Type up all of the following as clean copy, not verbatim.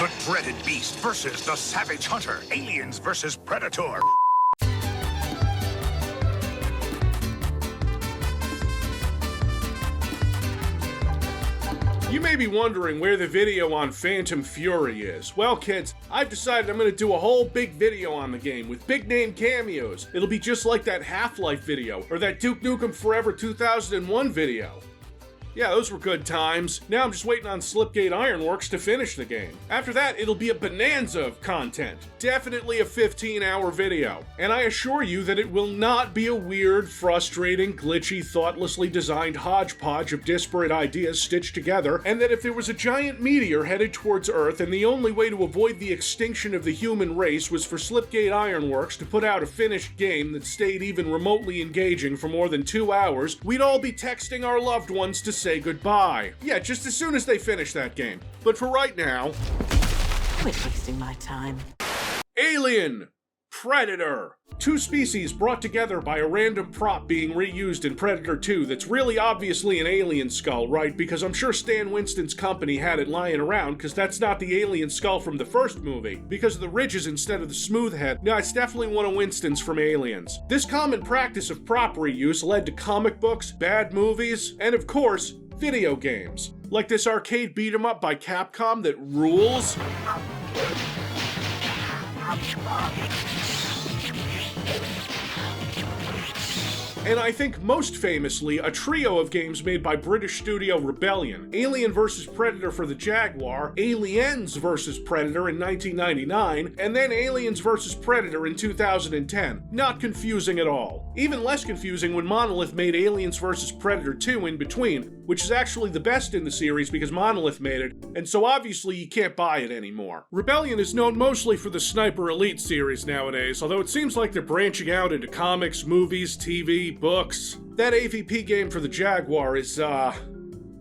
The dreaded beast versus the savage hunter. Aliens versus Predator. You may be wondering where the video on Phantom Fury is. Well, kids, I've decided I'm going to do a whole big video on the game with big name cameos. It'll be just like that Half-Life video or that Duke Nukem Forever 2001 video. Yeah, those were good times. Now I'm just waiting on Slipgate Ironworks to finish the game. After that, it'll be a bonanza of content. Definitely a 15-hour video. And I assure you that it will not be a weird, frustrating, glitchy, thoughtlessly designed hodgepodge of disparate ideas stitched together, and that if there was a giant meteor headed towards Earth and the only way to avoid the extinction of the human race was for Slipgate Ironworks to put out a finished game that stayed even remotely engaging for more than 2 hours, we'd all be texting our loved ones to say goodbye. Yeah, just as soon as they finish that game. But for right now... Quit wasting my time. Alien! Predator! Two species brought together by a random prop being reused in Predator 2 that's really obviously an alien skull, right? Because I'm sure Stan Winston's company had it lying around, because that's not the alien skull from the first movie. Because of the ridges instead of the smooth head. No, it's definitely one of Winston's from Aliens. This common practice of prop reuse led to comic books, bad movies, and of course, video games. Like this arcade beat-em-up by Capcom that rules. And I think most famously, a trio of games made by British studio Rebellion. Alien vs. Predator for the Jaguar, Aliens vs. Predator in 1999, and then Aliens vs. Predator in 2010. Not confusing at all. Even less confusing when Monolith made Aliens vs. Predator 2 in between, which is actually the best in the series because Monolith made it, and so obviously you can't buy it anymore. Rebellion is known mostly for the Sniper Elite series nowadays, although it seems like they're branching out into comics, movies, TV, books. That AVP game for the Jaguar is,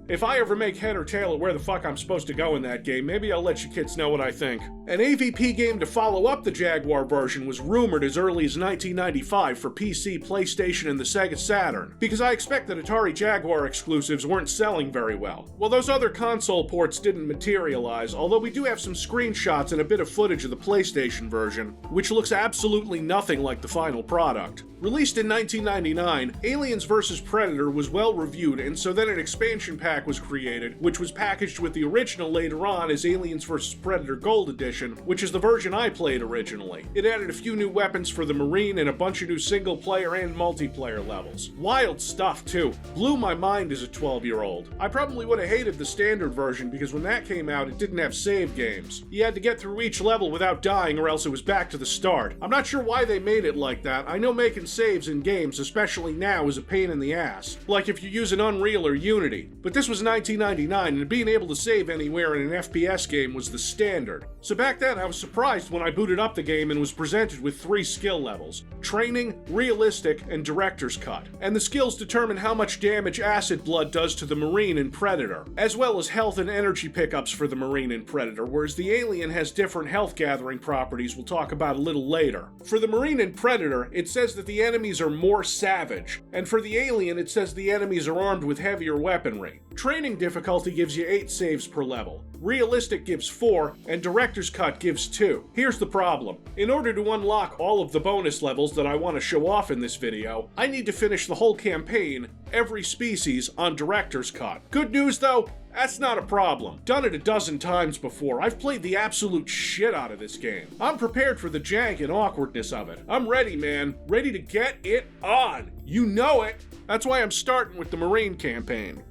if I ever make head or tail of where the fuck I'm supposed to go in that game, maybe I'll let you kids know what I think. An AVP game to follow up the Jaguar version was rumored as early as 1995 for PC, PlayStation, and the Sega Saturn, because I expect that Atari Jaguar exclusives weren't selling very well. Well, those other console ports didn't materialize, although we do have some screenshots and a bit of footage of the PlayStation version, which looks absolutely nothing like the final product. Released in 1999, Aliens vs. Predator was well reviewed, and so then an expansion pack was created, which was packaged with the original later on as Aliens vs. Predator Gold Edition, which is the version I played originally. It added a few new weapons for the Marine and a bunch of new single-player and multiplayer levels. Wild stuff, too. Blew my mind as a 12-year-old. I probably would have hated the standard version because when that came out, it didn't have save games. You had to get through each level without dying or else it was back to the start. I'm not sure why they made it like that. I know making saves in games, especially now, is a pain in the ass. Like if you use an Unreal or Unity. But this was 1999, and being able to save anywhere in an FPS game was the standard. So back then, I was surprised when I booted up the game and was presented with 3 skill levels: Training, Realistic, and Director's Cut. And the skills determine how much damage Acid Blood does to the Marine in Predator, as well as health and energy pickups for the Marine in Predator, whereas the Alien has different health gathering properties we'll talk about a little later. For the Marine in Predator, it says that the enemies are more savage, and for the Alien, it says the enemies are armed with heavier weaponry. Training difficulty gives you 8 saves per level. Realistic gives 4, and Director's Cut gives 2. Here's the problem. In order to unlock all of the bonus levels that I want to show off in this video, I need to finish the whole campaign, every species, on Director's Cut. Good news though, that's not a problem. Done it a dozen times before. I've played the absolute shit out of this game. I'm prepared for the jank and awkwardness of it. I'm ready, man. Ready to get it on. You know it. That's why I'm starting with the Marine campaign.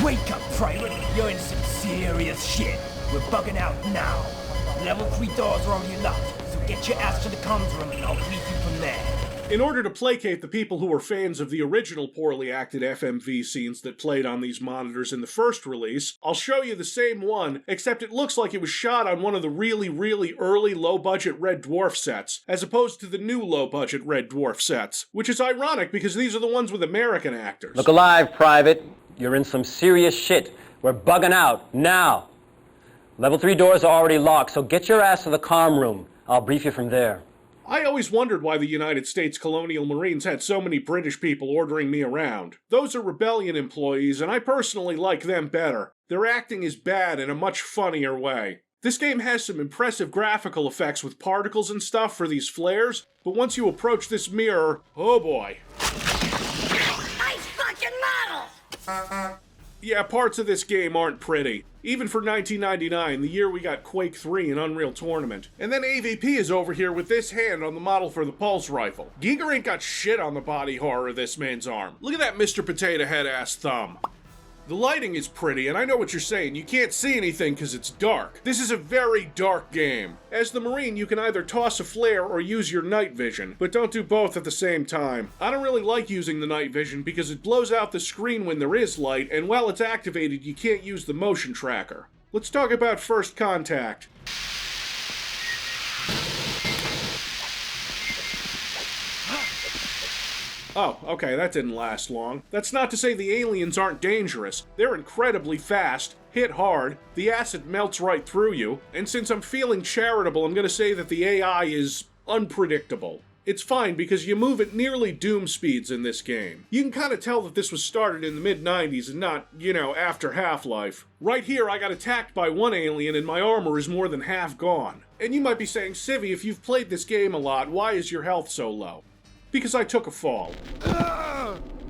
Wake up, Private! You're in some serious shit. We're bugging out now. Level 3 doors are on your left, so get your ass to the comms room and I'll brief you from there. In order to placate the people who were fans of the original poorly acted FMV scenes that played on these monitors in the first release, I'll show you the same one, except it looks like it was shot on one of the really early low-budget Red Dwarf sets, as opposed to the new low-budget Red Dwarf sets, which is ironic because these are the ones with American actors. Look alive, Private. You're in some serious shit. We're bugging out, now. Level 3 doors are already locked, so get your ass to the comm room. I'll brief you from there. I always wondered why the United States Colonial Marines had so many British people ordering me around. Those are Rebellion employees, and I personally like them better. Their acting is bad in a much funnier way. This game has some impressive graphical effects with particles and stuff for these flares, but once you approach this mirror, oh boy. Nice fucking model! Yeah, parts of this game aren't pretty. Even for 1999, the year we got Quake 3 and Unreal Tournament. And then AVP is over here with this hand on the model for the pulse rifle. Giger ain't got shit on the body horror of this man's arm. Look at that Mr. Potato Head ass thumb. The lighting is pretty, and I know what you're saying. You can't see anything because it's dark. This is a very dark game. As the Marine, you can either toss a flare or use your night vision, but don't do both at the same time. I don't really like using the night vision because it blows out the screen when there is light, and while it's activated, you can't use the motion tracker. Let's talk about First Contact. Oh, okay, that didn't last long. That's not to say the aliens aren't dangerous. They're incredibly fast, hit hard, the acid melts right through you, and since I'm feeling charitable, I'm gonna say that the AI is unpredictable. It's fine because you move at nearly Doom speeds in this game. You can kind of tell that this was started in the mid-90s and not, after Half-Life. Right here, I got attacked by one alien and my armor is more than half gone. And you might be saying, Civvie, if you've played this game a lot, why is your health so low? Because I took a fall.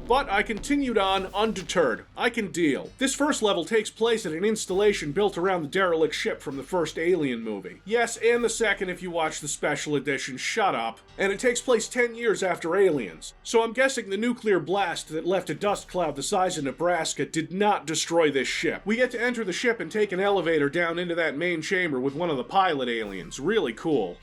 But I continued on undeterred. I can deal. This first level takes place at an installation built around the derelict ship from the first Alien movie. Yes, and the second if you watch the special edition, shut up. And it takes place 10 years after Aliens. So I'm guessing the nuclear blast that left a dust cloud the size of Nebraska did not destroy this ship. We get to enter the ship and take an elevator down into that main chamber with one of the pilot aliens. Really cool.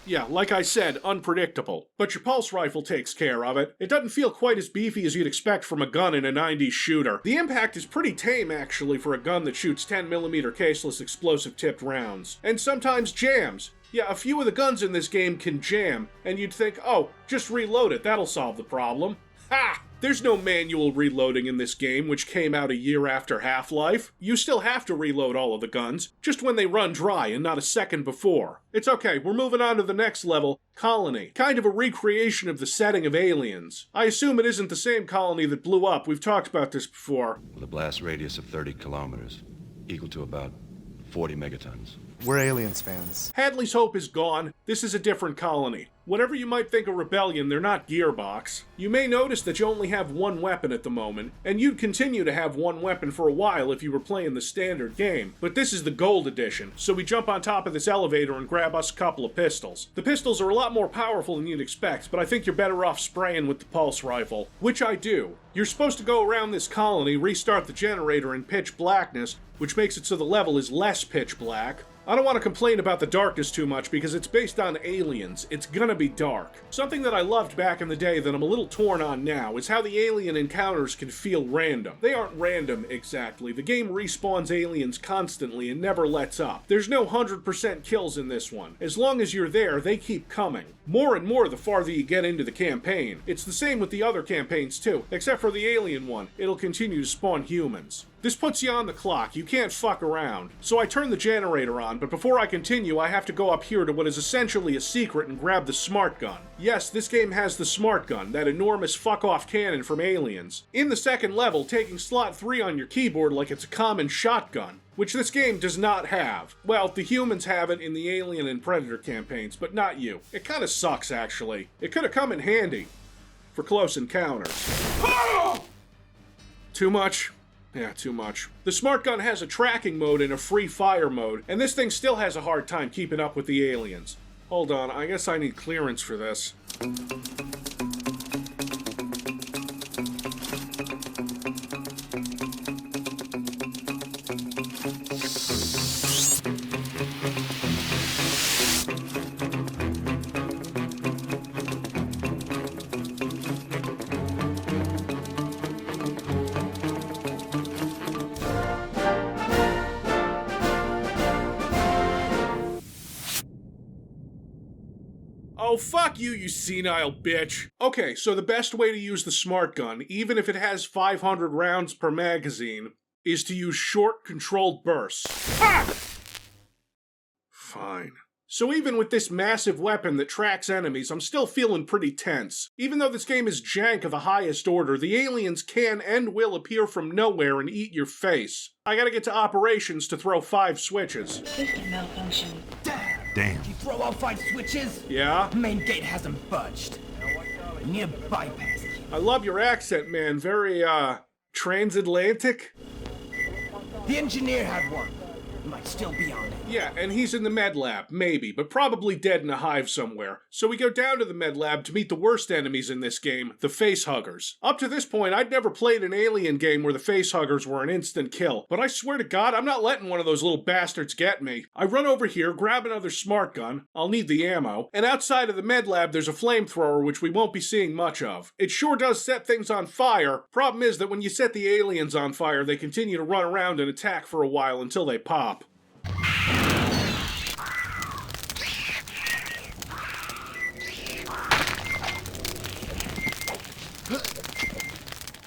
Yeah, like I said, unpredictable. But your pulse rifle takes care of it. It doesn't feel quite as beefy as you'd expect from a gun in a 90s shooter. The impact is pretty tame, actually, for a gun that shoots 10mm caseless explosive-tipped rounds. And sometimes jams. Yeah, a few of the guns in this game can jam, and you'd think, oh, just reload it, that'll solve the problem. Ha! There's no manual reloading in this game, which came out a year after Half-Life. You still have to reload all of the guns, just when they run dry and not a second before. It's okay, we're moving on to the next level, Colony. Kind of a recreation of the setting of Aliens. I assume it isn't the same colony that blew up, we've talked about this before. With a blast radius of 30 kilometers, equal to about 40 megatons. We're Aliens fans. Hadley's Hope is gone. This is a different colony. Whatever you might think of Rebellion, they're not Gearbox. You may notice that you only have one weapon at the moment, and you'd continue to have one weapon for a while if you were playing the standard game. But this is the Gold Edition, so we jump on top of this elevator and grab us a couple of pistols. The pistols are a lot more powerful than you'd expect, but I think you're better off spraying with the pulse rifle, which I do. You're supposed to go around this colony, restart the generator in pitch blackness, which makes it so the level is less pitch black. I don't want to complain about the darkness too much because it's based on Aliens. It's gonna be dark. Something that I loved back in the day that I'm a little torn on now is how the alien encounters can feel random. They aren't random, exactly. The game respawns aliens constantly and never lets up. There's no 100% kills in this one. As long as you're there, they keep coming. More and more the farther you get into the campaign. It's the same with the other campaigns too, except for the alien one. It'll continue to spawn humans. This puts you on the clock. You can't fuck around. So I turn the generator on, but before I continue, I have to go up here to what is essentially a secret and grab the smart gun. Yes, this game has the smart gun, that enormous fuck-off cannon from Aliens. In the second level, taking slot 3 on your keyboard like it's a common shotgun, which this game does not have. Well, the humans have it in the Alien and Predator campaigns, but not you. It kinda sucks, actually. It could've come in handy for close encounters. Too much? Yeah, too much. The smart gun has a tracking mode and a free fire mode, and this thing still has a hard time keeping up with the aliens. Hold on, I guess I need clearance for this. Oh, fuck you, you senile bitch. Okay, so the best way to use the smart gun, even if it has 500 rounds per magazine, is to use short, controlled bursts. Ha! Fine. So even with this massive weapon that tracks enemies, I'm still feeling pretty tense. Even though this game is jank of the highest order, the aliens can and will appear from nowhere and eat your face. I gotta get to operations to throw 5 switches. System malfunction. Damn. You throw all 5 switches? Yeah? Main gate hasn't budged. We need a bypass key. I love your accent, man. Very, transatlantic? The engineer had one. He might still be on it. Yeah, and he's in the med lab, maybe, but probably dead in a hive somewhere. So we go down to the med lab to meet the worst enemies in this game, the facehuggers. Up to this point, I'd never played an alien game where the facehuggers were an instant kill, but I swear to God, I'm not letting one of those little bastards get me. I run over here, grab another smart gun, I'll need the ammo, and outside of the med lab there's a flamethrower which we won't be seeing much of. It sure does set things on fire. Problem is that when you set the aliens on fire, they continue to run around and attack for a while until they pop.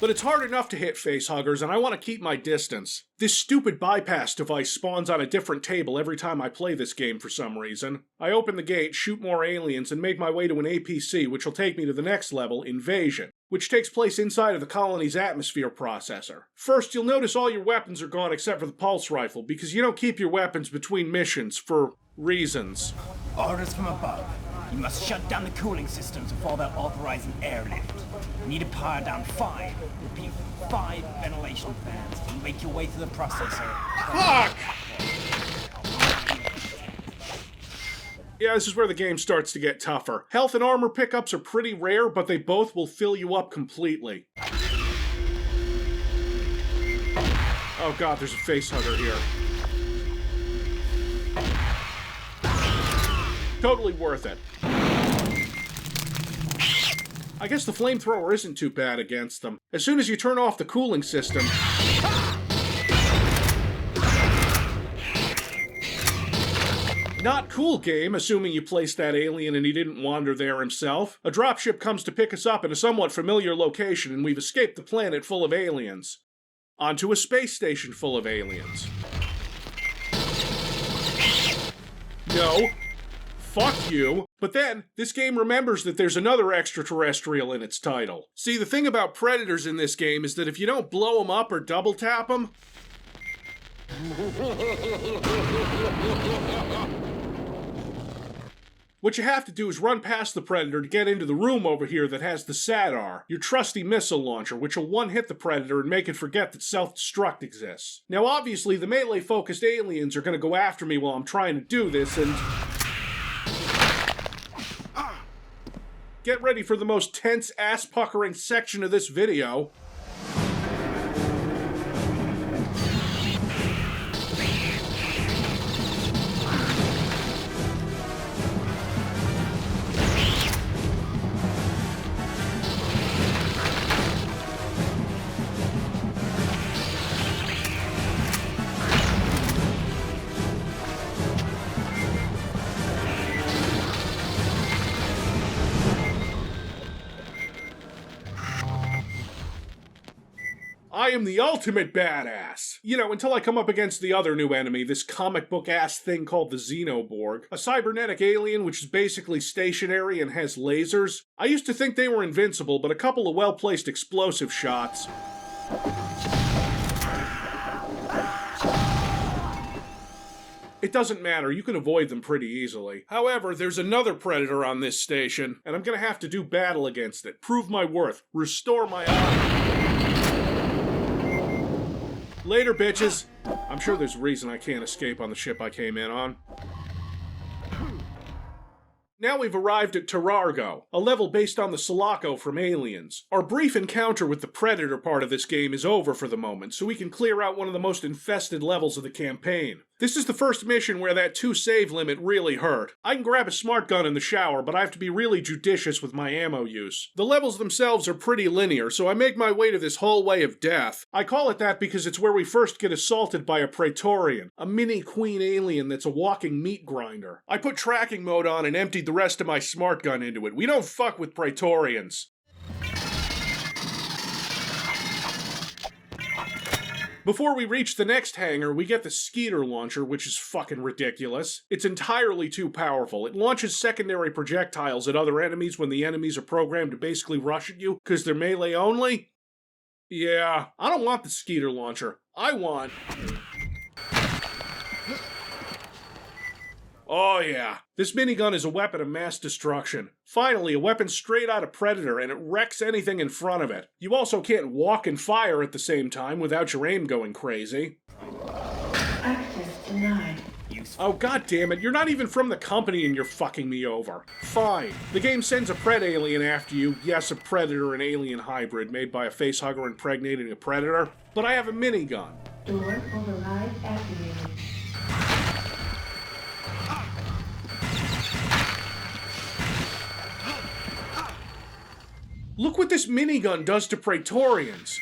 But it's hard enough to hit facehuggers, and I want to keep my distance. This stupid bypass device spawns on a different table every time I play this game for some reason. I open the gate, shoot more aliens, and make my way to an APC, which will take me to the next level, Invasion, which takes place inside of the colony's atmosphere processor. First, you'll notice all your weapons are gone except for the pulse rifle, because you don't keep your weapons between missions for reasons. Orders from above. You must shut down the cooling systems of all that authorizing airlift. You need to power down 5, repeat, 5 ventilation fans and make your way to the processor. Fuck! Yeah, this is where the game starts to get tougher. Health and armor pickups are pretty rare, but they both will fill you up completely. Oh god, there's a facehugger here. Totally worth it. I guess the flamethrower isn't too bad against them. As soon as you turn off the cooling system... Not cool, game, assuming you placed that alien and he didn't wander there himself. A dropship comes to pick us up in a somewhat familiar location, and we've escaped the planet full of aliens. Onto a space station full of aliens. No. Fuck you. But then, this game remembers that there's another extraterrestrial in its title. See, the thing about predators in this game is that if you don't blow them up or double tap them... what you have to do is run past the predator to get into the room over here that has the SADAR, your trusty missile launcher, which will one-hit the predator and make it forget that self-destruct exists. Now obviously, the melee-focused aliens are gonna go after me while I'm trying to do this, and... get ready for the most tense, ass-puckering section of this video. I am the ultimate badass! You know, until I come up against the other new enemy, this comic book ass thing called the Xenoborg, a cybernetic alien which is basically stationary and has lasers. I used to think they were invincible, but a couple of well-placed explosive shots... it doesn't matter, you can avoid them pretty easily. However, there's another predator on this station, and I'm gonna have to do battle against it, prove my worth, restore my honor. Later, bitches. I'm sure there's a reason I can't escape on the ship I came in on. Now we've arrived at Terrargo, a level based on the Sulaco from Aliens. Our brief encounter with the Predator part of this game is over for the moment, so we can clear out one of the most infested levels of the campaign. This is the first mission where that 2 save limit really hurt. I can grab a smart gun in the shower, but I have to be really judicious with my ammo use. The levels themselves are pretty linear, so I make my way to this hallway of death. I call it that because it's where we first get assaulted by a Praetorian, a mini queen alien that's a walking meat grinder. I put tracking mode on and emptied the rest of my smart gun into it. We don't fuck with Praetorians. Before we reach the next hangar, we get the Skeeter launcher, which is fucking ridiculous. It's entirely too powerful. It launches secondary projectiles at other enemies when the enemies are programmed to basically rush at you because they're melee only. Yeah, I don't want the Skeeter launcher. I want... Oh yeah, this minigun is a weapon of mass destruction. Finally, a weapon straight out of Predator, and it wrecks anything in front of it. You also can't walk and fire at the same time without your aim going crazy. Access denied. Oh god damn it, you're not even from the company and you're fucking me over. Fine. The game sends a Pred alien after you. Yes, a Predator and alien hybrid made by a facehugger impregnating a Predator. But I have a minigun. Door override activated. Look what this minigun does to Praetorians.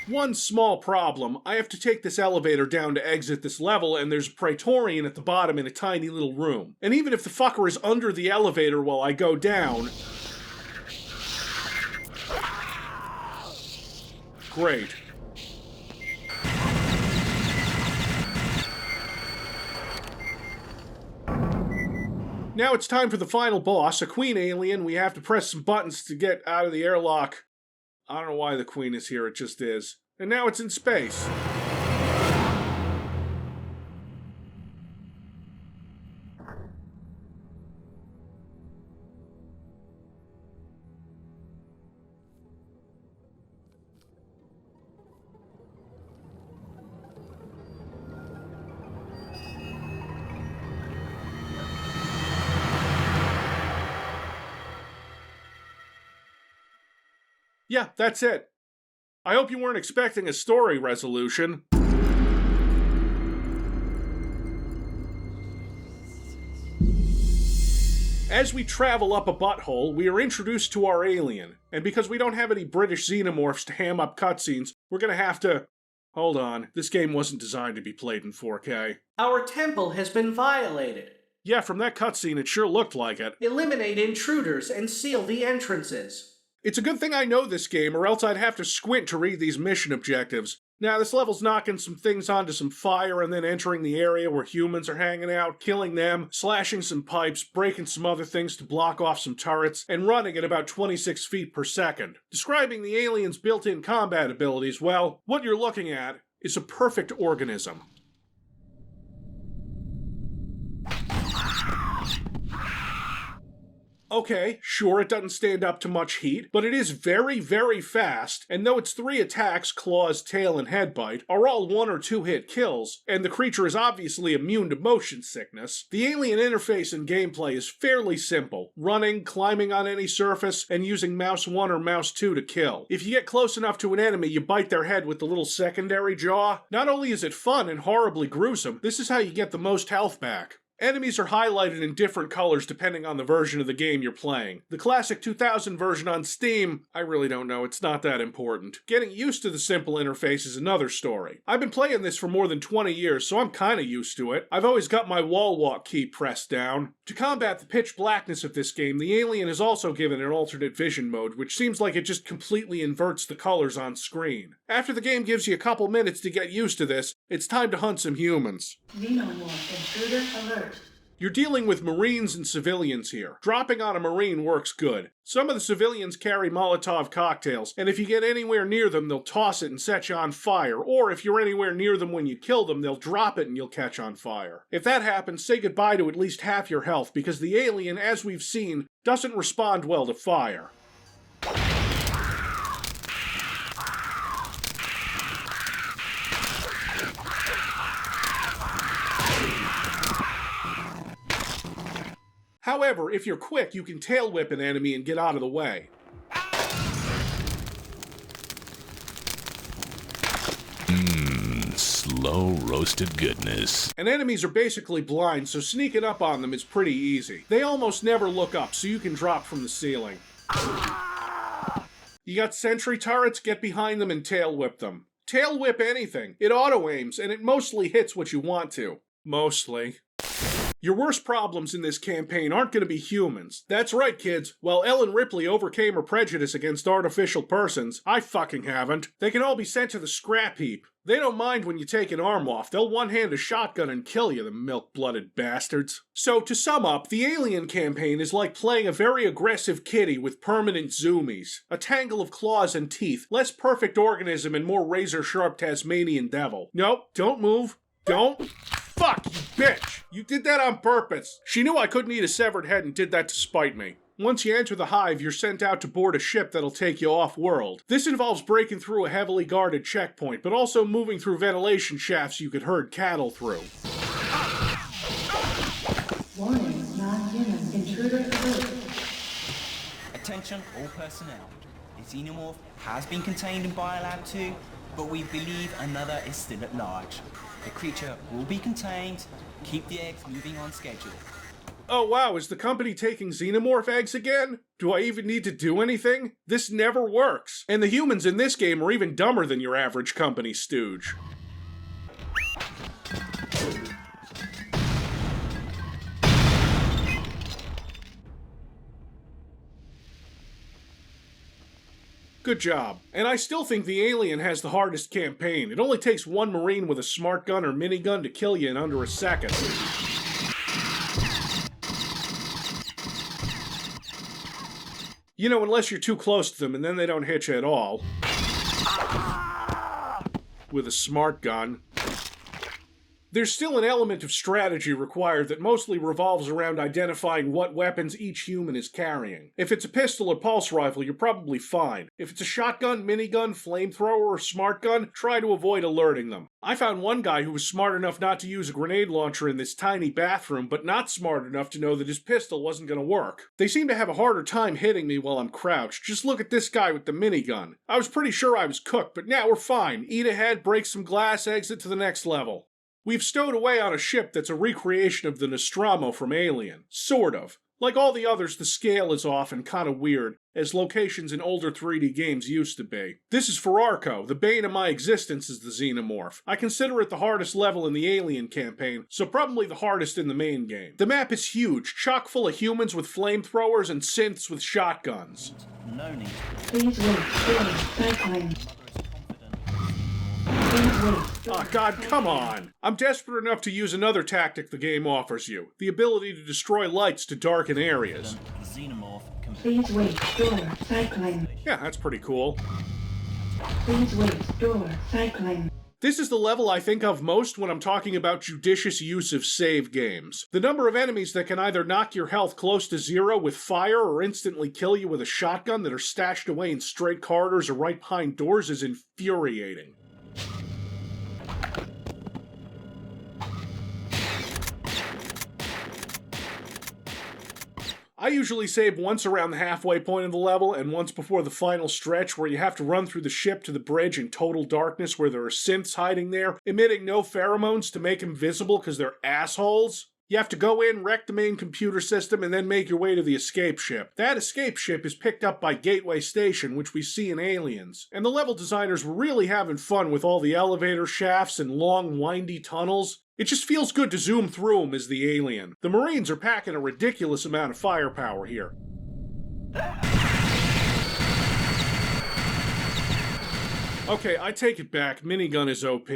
One small problem. I have to take this elevator down to exit this level, and there's a Praetorian at the bottom in a tiny little room. And even if the fucker is under the elevator while I go down... Great. Now it's time for the final boss, a queen alien. We have to press some buttons to get out of the airlock. I don't know why the queen is here, it just is. And now it's in space. Yeah, that's it. I hope you weren't expecting a story resolution. As we travel up a butthole, we are introduced to our alien, and because we don't have any British xenomorphs to ham up cutscenes, we're gonna have to... Hold on, this game wasn't designed to be played in 4K. Our temple has been violated. Yeah, from that cutscene it sure looked like it. Eliminate intruders and seal the entrances. It's a good thing I know this game, or else I'd have to squint to read these mission objectives. Now, this level's knocking some things onto some fire and then entering the area where humans are hanging out, killing them, slashing some pipes, breaking some other things to block off some turrets, and running at about 26 feet per second. Describing the alien's built-in combat abilities, well, what you're looking at is a perfect organism. Okay, sure, it doesn't stand up to much heat, but it is very, very fast, and though its 3 attacks, claws, tail, and headbite, are all 1 or 2 hit kills, and the creature is obviously immune to motion sickness, the alien interface and gameplay is fairly simple, running, climbing on any surface, and using mouse 1 or mouse 2 to kill. If you get close enough to an enemy, you bite their head with the little secondary jaw. Not only is it fun and horribly gruesome, this is how you get the most health back. Enemies are highlighted in different colors depending on the version of the game you're playing. The classic 2000 version on Steam, I really don't know, it's not that important. Getting used to the simple interface is another story. I've been playing this for more than 20 years, so I'm kinda used to it. I've always got my wall walk key pressed down. To combat the pitch blackness of this game, the alien is also given an alternate vision mode, which seems like it just completely inverts the colors on screen. After the game gives you a couple minutes to get used to this, it's time to hunt some humans. Xenomorph intruder alert. You're dealing with Marines and civilians here. Dropping on a Marine works good. Some of the civilians carry Molotov cocktails, and if you get anywhere near them, they'll toss it and set you on fire, or if you're anywhere near them when you kill them, they'll drop it and you'll catch on fire. If that happens, say goodbye to at least half your health, because the alien, as we've seen, doesn't respond well to fire. However, if you're quick, you can tail whip an enemy and get out of the way. slow-roasted goodness. And enemies are basically blind, so sneaking up on them is pretty easy. They almost never look up, so you can drop from the ceiling. You got sentry turrets? Get behind them and tail whip them. Tail whip anything. It auto-aims, and it mostly hits what you want to. Mostly. Your worst problems in this campaign aren't going to be humans. That's right, kids. While Ellen Ripley overcame her prejudice against artificial persons, I fucking haven't. They can all be sent to the scrap heap. They don't mind when you take an arm off. They'll one-hand a shotgun and kill you, the milk-blooded bastards. So, to sum up, the Alien campaign is like playing a very aggressive kitty with permanent zoomies. A tangle of claws and teeth, less perfect organism and more razor-sharp Tasmanian devil. Nope, don't move. Don't. Fuck, you bitch! You did that on purpose. She knew I couldn't eat a severed head and did that to spite me. Once you enter the hive, you're sent out to board a ship that'll take you off-world. This involves breaking through a heavily guarded checkpoint, but also moving through ventilation shafts you could herd cattle through. Warning, non-human intruder alert. Attention all personnel. The xenomorph has been contained in Biolab 2, but we believe another is still at large. The creature will be contained. Keep the eggs moving on schedule. Oh wow, is the company taking xenomorph eggs again? Do I even need to do anything? This never works. And the humans in this game are even dumber than your average company stooge. Good job. And I still think the Alien has the hardest campaign. It only takes one Marine with a smart gun or minigun to kill you in under a second. You know, unless you're too close to them, and then they don't hit you at all. With a smart gun. There's still an element of strategy required that mostly revolves around identifying what weapons each human is carrying. If it's a pistol or pulse rifle, you're probably fine. If it's a shotgun, minigun, flamethrower, or smart gun, try to avoid alerting them. I found one guy who was smart enough not to use a grenade launcher in this tiny bathroom, but not smart enough to know that his pistol wasn't going to work. They seem to have a harder time hitting me while I'm crouched. Just look at this guy with the minigun. I was pretty sure I was cooked, but now we're fine. Eat ahead, break some glass, exit to the next level. We've stowed away on a ship that's a recreation of the Nostromo from Alien. Sort of. Like all the others, the scale is off and kinda weird, as locations in older 3D games used to be. This is Ferrarco. The bane of my existence is the Xenomorph. I consider it the hardest level in the Alien campaign, so probably the hardest in the main game. The map is huge, chock full of humans with flamethrowers and synths with shotguns. No need. Please wait. Cycling. Oh god, come on! I'm desperate enough to use another tactic the game offers you. The ability to destroy lights to darken areas. Please wait. Door. Cycling. Yeah, that's pretty cool. Please wait. Door. Cycling. This is the level I think of most when I'm talking about judicious use of save games. The number of enemies that can either knock your health close to zero with fire or instantly kill you with a shotgun that are stashed away in straight corridors or right behind doors is infuriating. I usually save once around the halfway point of the level and once before the final stretch where you have to run through the ship to the bridge in total darkness where there are synths hiding there, emitting no pheromones to make them visible because they're assholes. You have to go in, wreck the main computer system, and then make your way to the escape ship. That escape ship is picked up by Gateway Station, which we see in Aliens. And the level designers were really having fun with all the elevator shafts and long, windy tunnels. It just feels good to zoom through them as the Alien. The Marines are packing a ridiculous amount of firepower here. Okay, I take it back. Minigun is OP.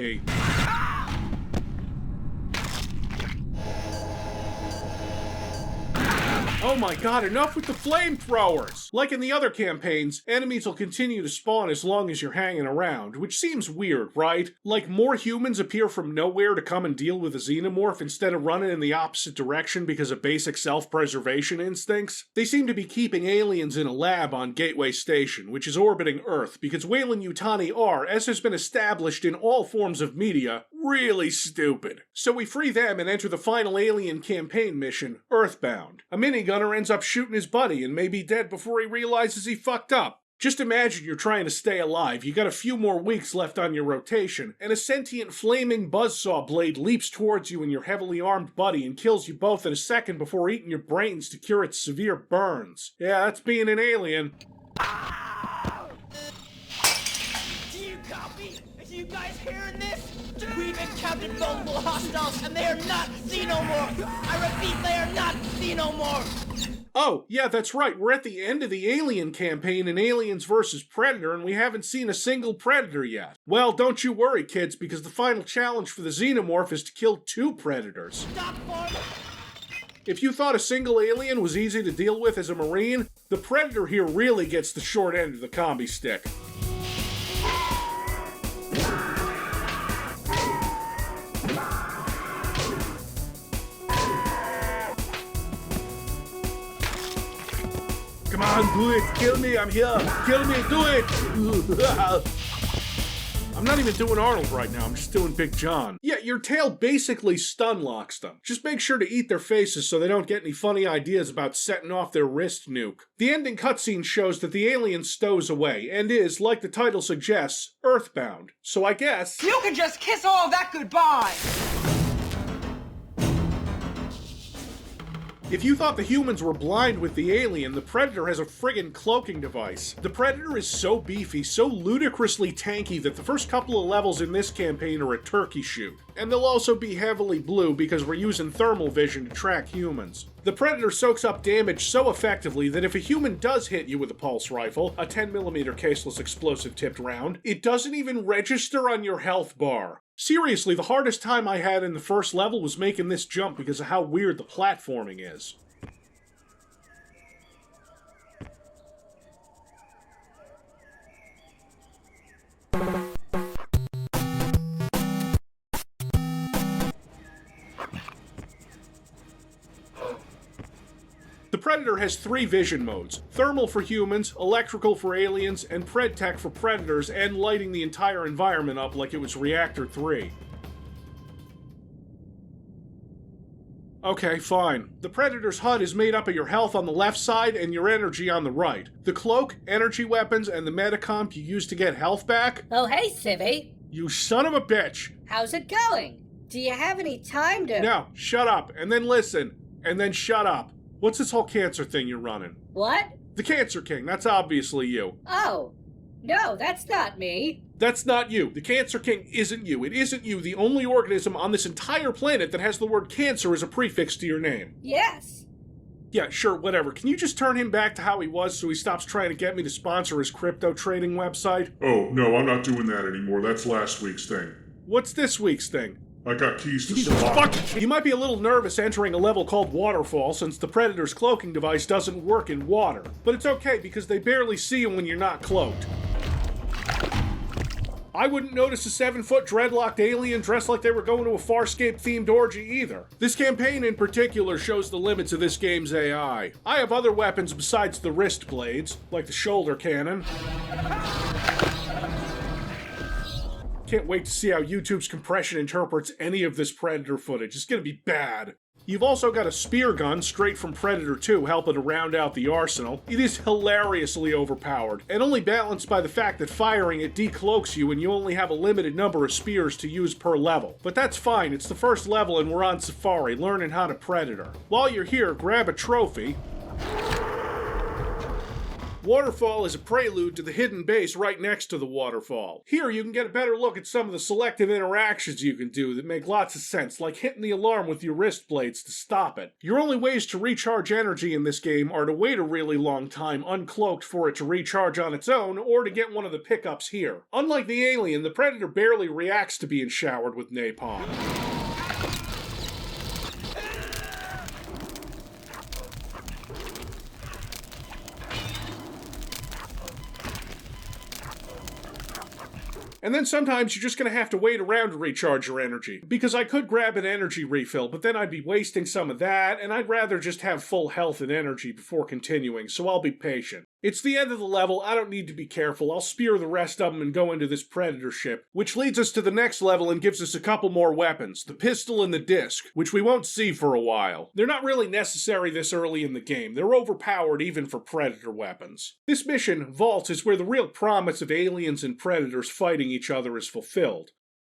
Oh my god, enough with the flamethrowers! Like in the other campaigns, enemies will continue to spawn as long as you're hanging around, which seems weird, right? Like more humans appear from nowhere to come and deal with a xenomorph instead of running in the opposite direction because of basic self-preservation instincts? They seem to be keeping aliens in a lab on Gateway Station, which is orbiting Earth, because Weyland-Yutani are, as has been established in all forms of media, really stupid. So we free them and enter the final Alien campaign mission, Earthbound. A minigunner ends up shooting his buddy and may be dead before he realizes he fucked up. Just imagine you're trying to stay alive, you got a few more weeks left on your rotation, and a sentient flaming buzzsaw blade leaps towards you and your heavily armed buddy and kills you both in a second before eating your brains to cure its severe burns. Yeah, that's being an alien. Do you copy? Are you guys hearing this? We've encountered multiple hostiles and they are not xenomorphs! I repeat, they are not xenomorphs! Oh, yeah, that's right. We're at the end of the Alien campaign in Aliens vs. Predator, and we haven't seen a single Predator yet. Well, don't you worry, kids, because the final challenge for the Xenomorph is to kill 2 Predators. Stop for If you thought a single alien was easy to deal with as a Marine, the Predator here really gets the short end of the combi stick. Come on, do it! Kill me, I'm here! Kill me, do it! I'm not even doing Arnold right now, I'm just doing Big John. Yeah, your tail basically stun locks them. Just make sure to eat their faces so they don't get any funny ideas about setting off their wrist nuke. The ending cutscene shows that the alien stows away, and is, like the title suggests, earthbound. So I guess... You can just kiss all that goodbye! If you thought the humans were blind with the alien, the Predator has a friggin' cloaking device. The Predator is so beefy, so ludicrously tanky that the first couple of levels in this campaign are a turkey shoot. And they'll also be heavily blue because we're using thermal vision to track humans. The Predator soaks up damage so effectively that if a human does hit you with a pulse rifle, a 10mm caseless explosive tipped round, it doesn't even register on your health bar. Seriously, the hardest time I had in the first level was making this jump because of how weird the platforming is. The Predator has 3 vision modes: thermal for humans, electrical for aliens, and PredTech for predators, and lighting the entire environment up like it was Reactor 3. Okay, fine. The Predator's HUD is made up of your health on the left side and your energy on the right. The cloak, energy weapons, and the metacomp you use to get health back... Oh, hey, Civvie. You son of a bitch! How's it going? Do you have any time to... No, shut up, and then listen, and then shut up. What's this whole cancer thing you're running? What? The Cancer King, that's obviously you. Oh, no, that's not me. That's not you. The Cancer King isn't you. It isn't you, the only organism on this entire planet that has the word cancer as a prefix to your name. Yes. Yeah, sure, whatever. Can you just turn him back to how he was so he stops trying to get me to sponsor his crypto trading website? Oh, no, I'm not doing that anymore. That's last week's thing. What's this week's thing? I got keys to some... Fuck! You might be a little nervous entering a level called Waterfall since the Predator's cloaking device doesn't work in water. But it's okay because they barely see you when you're not cloaked. I wouldn't notice a 7-foot dreadlocked alien dressed like they were going to a Farscape-themed orgy either. This campaign in particular shows the limits of this game's AI. I have other weapons besides the wrist blades, like the shoulder cannon. Can't wait to see how YouTube's compression interprets any of this Predator footage. It's gonna be bad. You've also got a spear gun straight from Predator 2 helping to round out the arsenal. It is hilariously overpowered, and only balanced by the fact that firing it decloaks you and you only have a limited number of spears to use per level. But that's fine, it's the first level and we're on safari, learning how to Predator. While you're here, grab a trophy. Waterfall is a prelude to the hidden base right next to the waterfall. Here you can get a better look at some of the selective interactions you can do that make lots of sense, like hitting the alarm with your wrist blades to stop it. Your only ways to recharge energy in this game are to wait a really long time uncloaked for it to recharge on its own, or to get one of the pickups here. Unlike the alien, the Predator barely reacts to being showered with napalm. And then sometimes you're just gonna have to wait around to recharge your energy. Because I could grab an energy refill, but then I'd be wasting some of that, and I'd rather just have full health and energy before continuing, so I'll be patient. It's the end of the level, I don't need to be careful, I'll spear the rest of them and go into this Predator ship, which leads us to the next level and gives us a couple more weapons, the pistol and the disc, which we won't see for a while. They're not really necessary this early in the game, they're overpowered even for Predator weapons. This mission, Vault, is where the real promise of aliens and Predators fighting each other is fulfilled.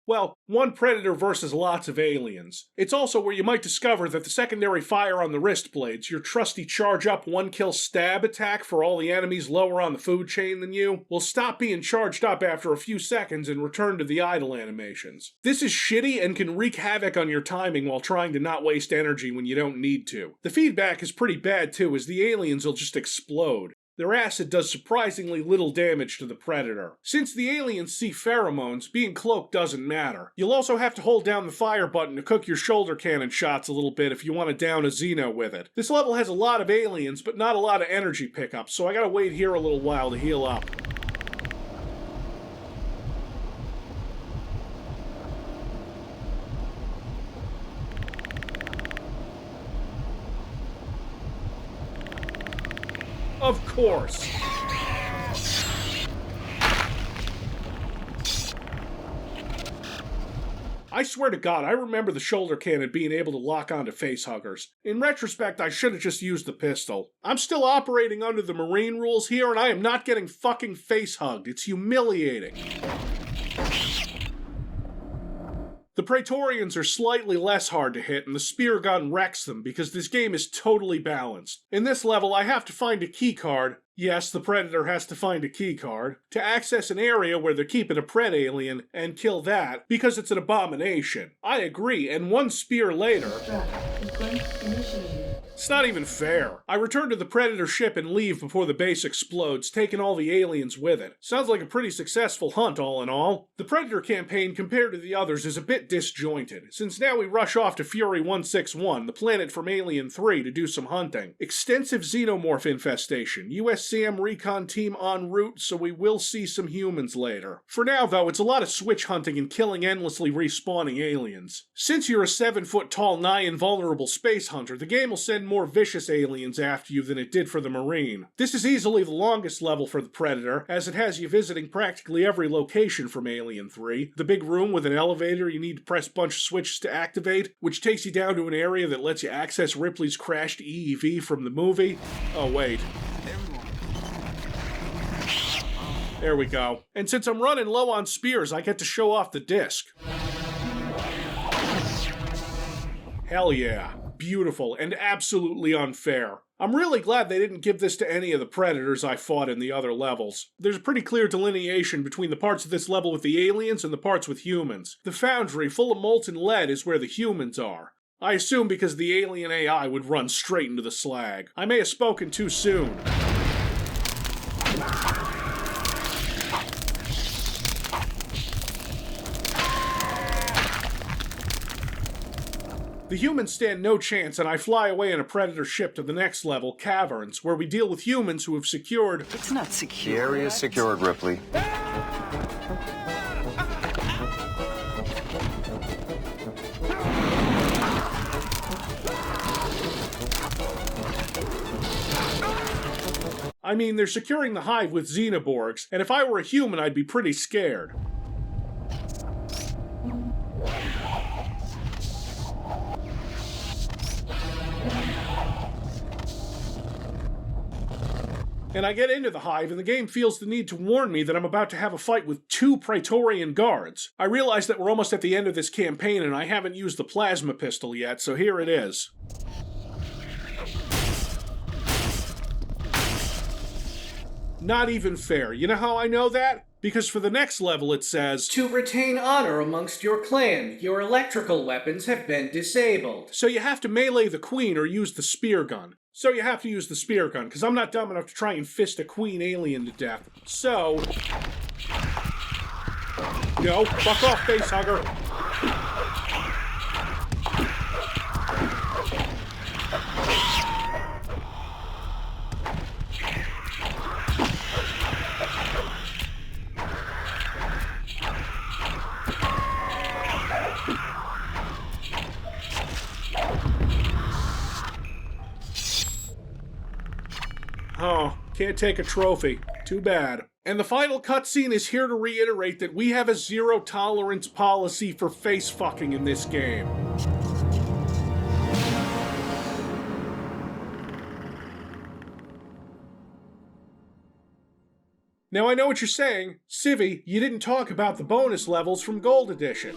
Well, one Predator versus lots of aliens. It's also where you might discover that the secondary fire on the wrist blades, your trusty charge-up one-kill stab attack for all the enemies lower on the food chain than you, will stop being charged up after a few seconds and return to the idle animations. This is shitty and can wreak havoc on your timing while trying to not waste energy when you don't need to. The feedback is pretty bad too, as the aliens will just explode. Their acid does surprisingly little damage to the Predator. Since the aliens see pheromones, being cloaked doesn't matter. You'll also have to hold down the fire button to cook your shoulder cannon shots a little bit if you want to down a Xeno with it. This level has a lot of aliens, but not a lot of energy pickup, so I gotta wait here a little while to heal up. Of course. I swear to God, I remember the shoulder cannon being able to lock onto facehuggers. In retrospect, I should have just used the pistol. I'm still operating under the Marine rules here, and I am not getting fucking facehugged. It's humiliating. The Praetorians are slightly less hard to hit, and the spear gun wrecks them because this game is totally balanced. In this level, I have to find a keycard. Yes, the Predator has to find a keycard to access an area where they're keeping a Pred alien and kill that because it's an abomination. I agree, and one spear later... It's not even fair. I return to the Predator ship and leave before the base explodes, taking all the aliens with it. Sounds like a pretty successful hunt all in all. The Predator campaign compared to the others is a bit disjointed, since now we rush off to Fury 161, the planet from Alien 3, to do some hunting. Extensive xenomorph infestation, USCM recon team en route, so we will see some humans later. For now though, it's a lot of switch hunting and killing endlessly respawning aliens. Since you're a 7-foot-tall, nigh invulnerable space hunter, the game will send more vicious aliens after you than it did for the Marine. This is easily the longest level for the Predator, as it has you visiting practically every location from Alien 3. The big room with an elevator you need to press a bunch of switches to activate, which takes you down to an area that lets you access Ripley's crashed EEV from the movie. Oh wait. There we go. And since I'm running low on spears, I get to show off the disc. Hell yeah. Beautiful and absolutely unfair. I'm really glad they didn't give this to any of the Predators I fought in the other levels. There's a pretty clear delineation between the parts of this level with the aliens and the parts with humans. The foundry full of molten lead is where the humans are. I assume because the alien AI would run straight into the slag. I may have spoken too soon. The humans stand no chance, and I fly away in a Predator ship to the next level, Caverns, where we deal with humans who have secured... It's not secure. The area is secured, Ripley. I mean, they're securing the hive with xenoborgs, and if I were a human, I'd be pretty scared. And I get into the hive, and the game feels the need to warn me that I'm about to have a fight with 2 Praetorian guards. I realize that we're almost at the end of this campaign, and I haven't used the plasma pistol yet, so here it is. Not even fair. You know how I know that? Because for the next level it says, to retain honor amongst your clan, your electrical weapons have been disabled. So you have to melee the queen or use the spear gun. So you have to use the spear gun, because I'm not dumb enough to try and fist a queen alien to death. So... No, fuck off, facehugger. Oh, Can't take a trophy. Too bad. And the final cutscene is here to reiterate that we have a zero-tolerance policy for face-fucking in this game. Now I know what you're saying. Civvie, you didn't talk about the bonus levels from Gold Edition.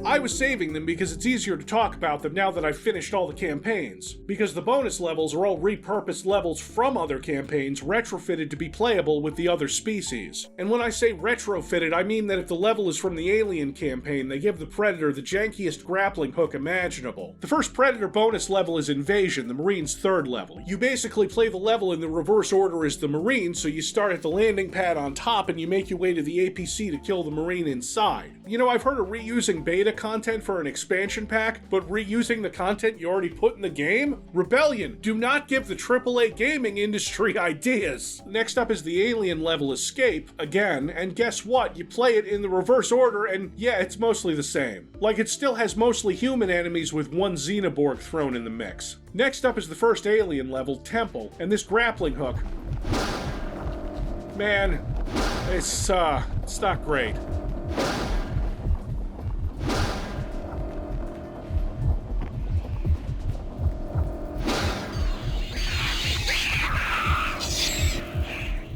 I was saving them because it's easier to talk about them now that I've finished all the campaigns, because the bonus levels are all repurposed levels from other campaigns retrofitted to be playable with the other species. And when I say retrofitted, I mean that if the level is from the Alien campaign, they give the Predator the jankiest grappling hook imaginable. The first Predator bonus level is Invasion, the Marine's third level. You basically play the level in the reverse order as the Marine, so you start at the landing pad on top and you make your way to the APC to kill the Marine inside. You know, I've heard of reusing beta content for an expansion pack, but reusing the content you already put in the game? Rebellion, do not give the AAA gaming industry ideas. Next up is the Alien level Escape, again, and guess what? You play it in the reverse order and yeah, it's mostly the same. Like, it still has mostly human enemies with one Xenoborg thrown in the mix. Next up is the first Alien level, Temple, and this grappling hook. Man, it's not great.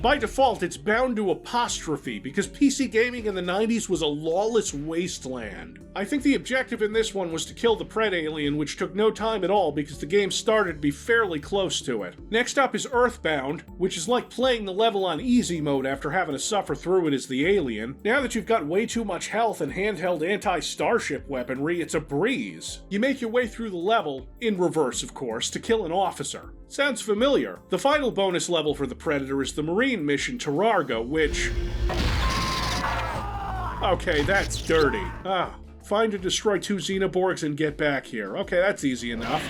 By default, it's bound to apostrophe, because PC gaming in the 90s was a lawless wasteland. I think the objective in this one was to kill the Pred Alien, which took no time at all because the game started to be fairly close to it. Next up is Earthbound, which is like playing the level on easy mode after having to suffer through it as the alien. Now that you've got way too much health and handheld anti-starship weaponry, it's a breeze. You make your way through the level, in reverse of course, to kill an officer. Sounds familiar. The final bonus level for the Predator is the Marine mission Terrargo, which... Okay, that's dirty. Find and destroy 2 Xenoborgs and get back here. Okay, that's easy enough.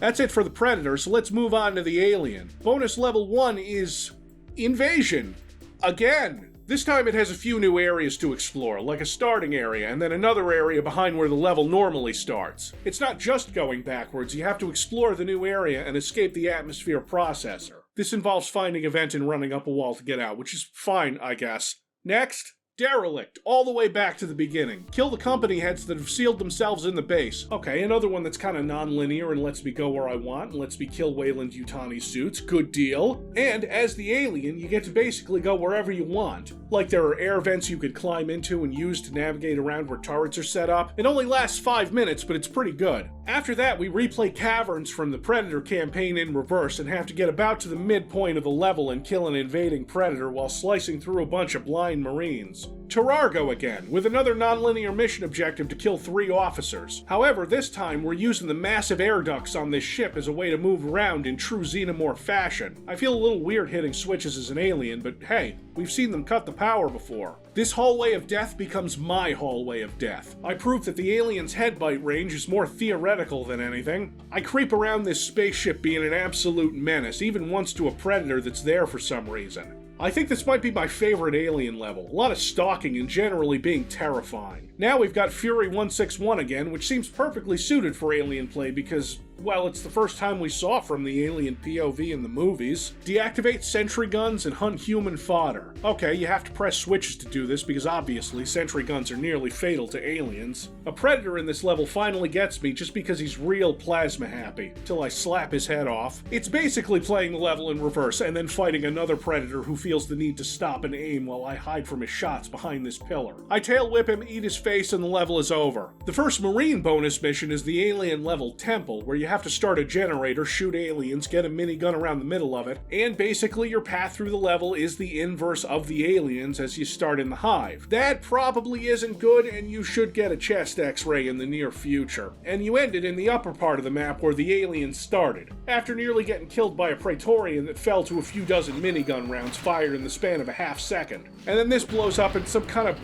That's it for the Predator, so let's move on to the Alien. Bonus level 1 is... Invasion. Again. This time it has a few new areas to explore, like a starting area and then another area behind where the level normally starts. It's not just going backwards, you have to explore the new area and escape the atmosphere processor. This involves finding a vent and running up a wall to get out, which is fine, I guess. Next, Derelict, all the way back to the beginning. Kill the company heads that have sealed themselves in the base. Okay, another one that's kind of non-linear and lets me go where I want and lets me kill Weyland-Yutani suits. Good deal. And as the alien, you get to basically go wherever you want. Like there are air vents you could climb into and use to navigate around where turrets are set up. It only lasts 5 minutes, but it's pretty good. After that, we replay caverns from the Predator campaign in reverse and have to get about to the midpoint of the level and kill an invading Predator while slicing through a bunch of blind Marines. Terrargo again, with another non-linear mission objective to kill 3 officers. However, this time we're using the massive air ducts on this ship as a way to move around in true xenomorph fashion. I feel a little weird hitting switches as an alien, but hey, we've seen them cut the power before. This hallway of death becomes my hallway of death. I prove that the alien's headbite range is more theoretical than anything. I creep around this spaceship being an absolute menace, even once to a Predator that's there for some reason. I think this might be my favorite Alien level. A lot of stalking and generally being terrifying. Now we've got Fury 161 again, which seems perfectly suited for Alien play because, well, it's the first time we saw from the Alien POV in the movies. Deactivate sentry guns and hunt human fodder. Okay, you have to press switches to do this because obviously sentry guns are nearly fatal to aliens. A Predator in this level finally gets me just because he's real plasma happy, till I slap his head off. It's basically playing the level in reverse and then fighting another Predator who feels the need to stop and aim while I hide from his shots behind this pillar. I tail whip him, eat his face, and the level is over. The first Marine bonus mission is the Alien level Temple, where you have to start a generator, shoot aliens, get a minigun around the middle of it, and basically your path through the level is the inverse of the aliens as you start in the hive. That probably isn't good, and you should get a chest x-ray in the near future. And you end it in the upper part of the map where the aliens started, after nearly getting killed by a Praetorian that fell to a few dozen minigun rounds fired in the span of a half second. And then this blows up in some kind of...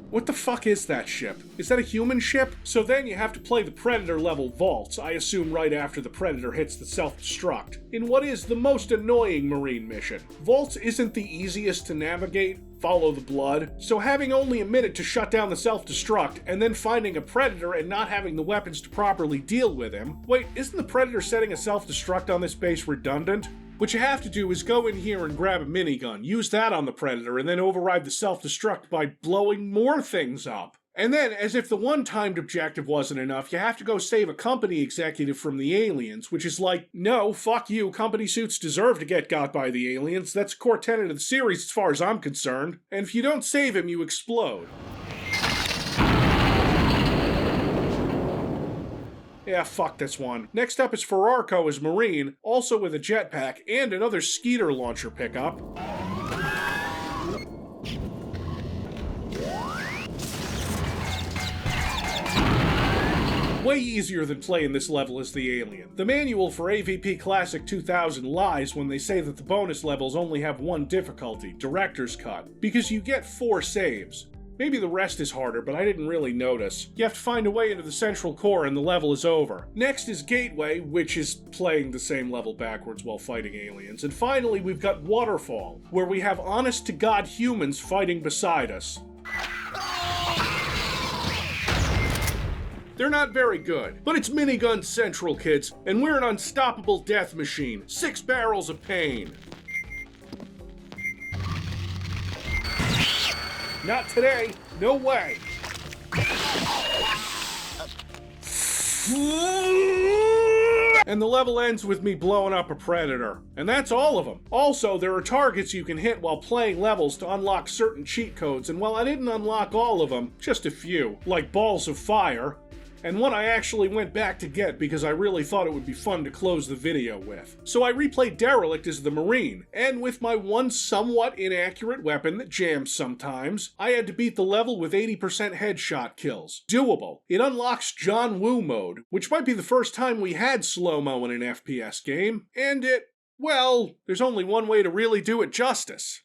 What the fuck is that ship? Is that a human ship? So then you have to play the Predator level vaults, I assume right after the Predator hits the self-destruct, in what is the most annoying Marine mission. Vaults isn't the easiest to navigate. follow the blood. So having only a minute to shut down the self-destruct, and then finding a predator and not having the weapons to properly deal with him. Wait, isn't the predator setting a self-destruct on this base redundant? What you have to do is go in here and grab a minigun, use that on the predator, and then override the self-destruct by blowing more things up. And then, as if the one-timed objective wasn't enough, you have to go save a company executive from the aliens, which is like, no, fuck you, company suits deserve to get got by the aliens. That's a core tenet of the series as far as I'm concerned. And if you don't save him, you explode. Yeah, fuck this one. Next up is Ferrarco as Marine, also with a jetpack and another Skeeter launcher pickup. Way easier than playing this level as the alien. The manual for AVP Classic 2000 lies when they say that the bonus levels only have one difficulty, Director's Cut, because you get 4 saves. Maybe the rest is harder, but I didn't really notice. You have to find a way into the central core and the level is over. Next is Gateway, which is playing the same level backwards while fighting aliens. And finally, we've got Waterfall, where we have honest-to-God humans fighting beside us. They're not very good, but it's Minigun Central, kids, and we're an unstoppable death machine. 6 barrels of pain. Not today. No way. And the level ends with me blowing up a predator. And that's all of them. Also, there are targets you can hit while playing levels to unlock certain cheat codes, and while I didn't unlock all of them, just a few, like balls of fire, and one I actually went back to get because I really thought it would be fun to close the video with. So I replayed Derelict as the Marine, and with my one somewhat inaccurate weapon that jams sometimes, I had to beat the level with 80% headshot kills. Doable. It unlocks John Woo mode, which might be the first time we had slow-mo in an FPS game, and well, there's only one way to really do it justice.